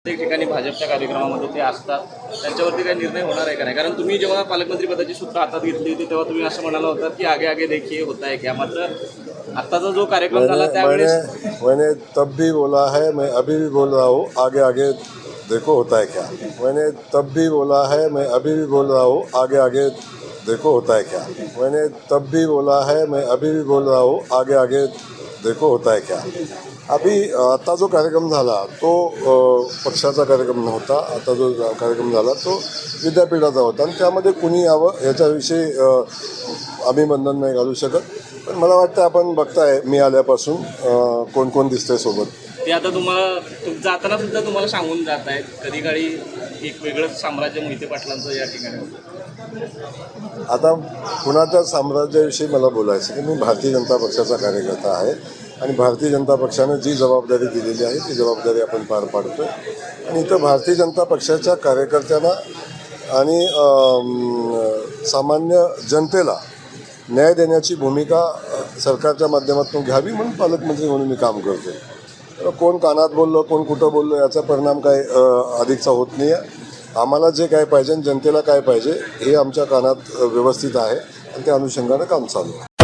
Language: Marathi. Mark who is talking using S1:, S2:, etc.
S1: एक ठिकाणी भाजपच्या कार्यक्रमामध्ये ते असतात, त्यांच्यावरती काही निर्णय होणार आहे का नाही? कारण तुम्ही जेव्हा पालकमंत्री पदाची सूत्र हातात घेतली होती तेव्हा तुम्ही असं म्हणाला होता की आगे आगे देखिए होता है क्या. मात्र आत्ताचा जो कार्यक्रम झाला त्यावेळेस
S2: मैंने तब भी बोला है, मैं अभी भी बोल रहा हूँ, आगे आगे देखो होता है क्या. मैंने तब भी बोला है, मैं अभी भी बोल रहा हूँ, आगे आगे देखो होता है क्या. मैंने तब भी बोला है, मैं अभी भी बोल रहा हूँ, आगे आगे देखो होता है क्या. अभी आता जो कार्यक्रम झाला तो पक्षाचा कार्यक्रम नव्हता. आता जो कार्यक्रम झाला तो विद्यापीठाचा होता आणि त्यामध्ये कुणी यावं याच्याविषयी आम्ही बंधन नाही घालू शकत. पण मला वाटतं आपण बघताय मी आल्यापासून कोण कोण दिसतंय सोबत.
S1: ते आता तुम्हाला जाताना सुद्धा तुम्हाला सांगून जात आहेत, कधी काळी एक वेगळंच साम्राज्य मोहिते पाटलांचं या ठिकाणी होतं.
S2: आता कुणाच्या साम्राज्याविषयी मला बोलायचं की मी भारतीय जनता पक्षाचा कार्यकर्ता आहे आणि भारतीय जनता पक्षानं जी जबाबदारी दिलेली आहे ती जबाबदारी आपण पार पाडतो आहे. आणि इथं भारतीय जनता पक्षाच्या कार्यकर्त्यांना आणि सामान्य जनतेला न्याय देण्याची भूमिका सरकारच्या माध्यमातून घ्यावी म्हणून पालकमंत्री म्हणून मी काम करतो. कोण कानात बोललं कोण कुठं बोललं याचा परिणाम काय अधिकचा होत नाही आहे. आम्हाला जे काय पाहिजे जनतेला काय पाहिजे हे आमच्या कानात व्यवस्थित आहे आणि त्या अनुषंगानं काम चालू आहे.